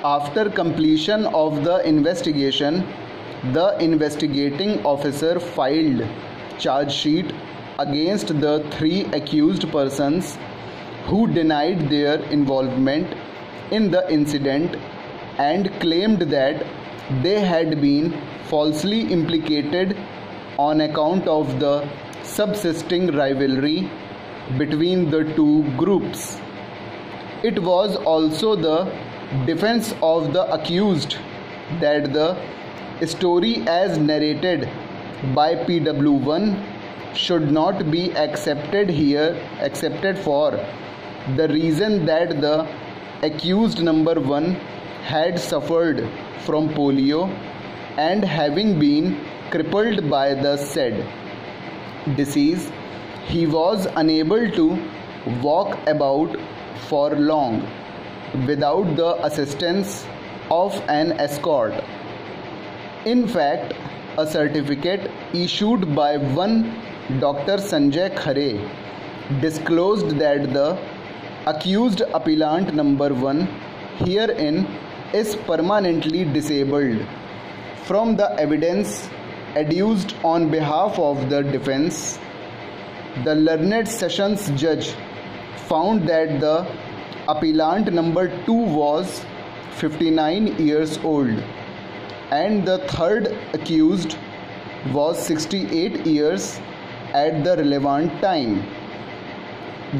After completion of the investigation, the investigating officer filed charge sheet against the three accused persons who denied their involvement in the incident and claimed that they had been falsely implicated on account of the subsisting rivalry between the two groups. It was also the defense of the accused that the story as narrated by PW1 should not be accepted for the reason that the accused number 1 had suffered from polio and having been crippled by the said disease, he was unable to walk about for long without the assistance of an escort. In fact, a certificate issued by one Dr. Sanjay Khare disclosed that the accused appellant number 1 herein is permanently disabled. From the evidence adduced on behalf of the defense, the learned sessions judge found that the appellant number 2 was 59 years old and the third accused was 68 years at the relevant time.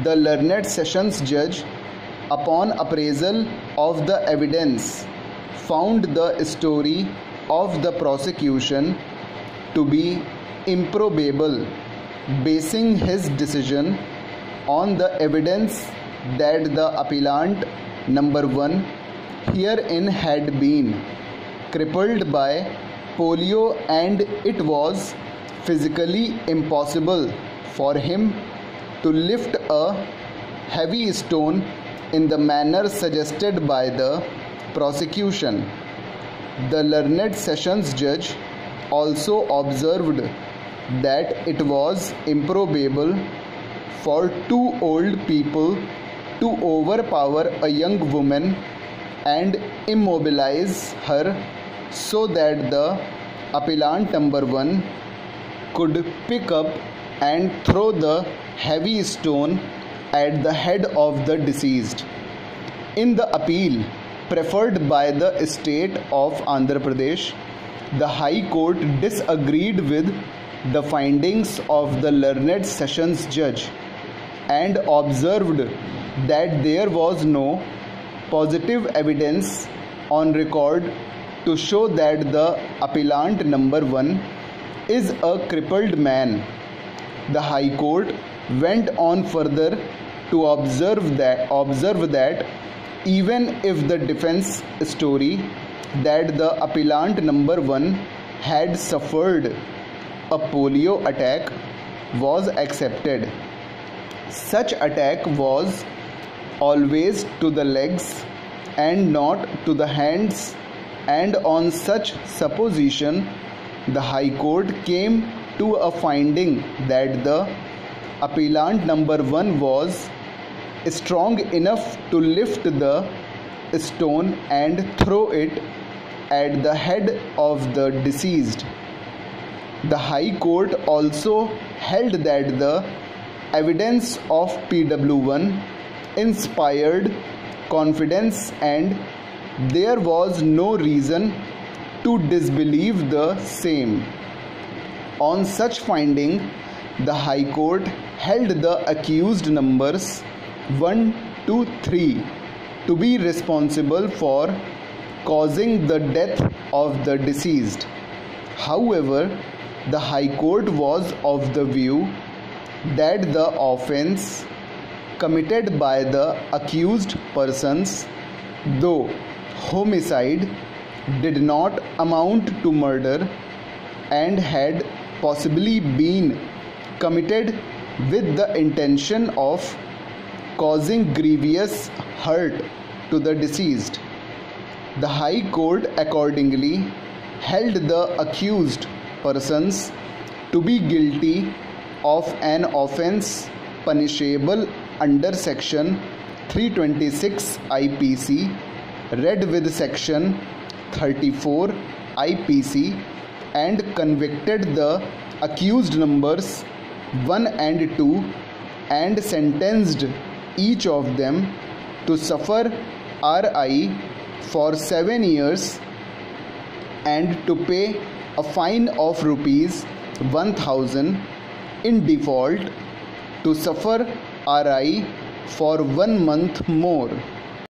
The learned sessions judge, upon appraisal of the evidence, found the story of the prosecution to be improbable, basing his decision on the evidence that the appellant number 1 herein had been crippled by polio and it was physically impossible for him to lift a heavy stone in the manner suggested by the prosecution. The learned sessions judge also observed that it was improbable for two old people to overpower a young woman and immobilize her so that the appellant number 1 could pick up and throw the heavy stone at the head of the deceased. In the appeal preferred by the state of Andhra Pradesh, the High Court disagreed with the findings of the learned sessions judge and observed that there was no positive evidence on record to show that the appellant number 1 is a crippled man. The High Court went on further to observe that even if the defense story that the appellant number 1 had suffered a polio attack was accepted, such attack was always to the legs and not to the hands, and on such supposition the High Court came to a finding that the appellant number 1 was strong enough to lift the stone and throw it at the head of the deceased. The High Court also held that the evidence of PW1 inspired confidence and there was no reason to disbelieve the same. On such finding, the High Court held the accused numbers 1, 2, 3 to be responsible for causing the death of the deceased. However, the High Court was of the view that the offence committed by the accused persons, though homicide, did not amount to murder and had possibly been committed with the intention of causing grievous hurt to the deceased. The High Court accordingly held the accused persons to be guilty of an offence punishable under section 326 IPC read with section 34 IPC and convicted the accused numbers 1 and 2 and sentenced each of them to suffer RI for 7 years and to pay a fine of rupees 1000 in default, to suffer RI for 1 month more.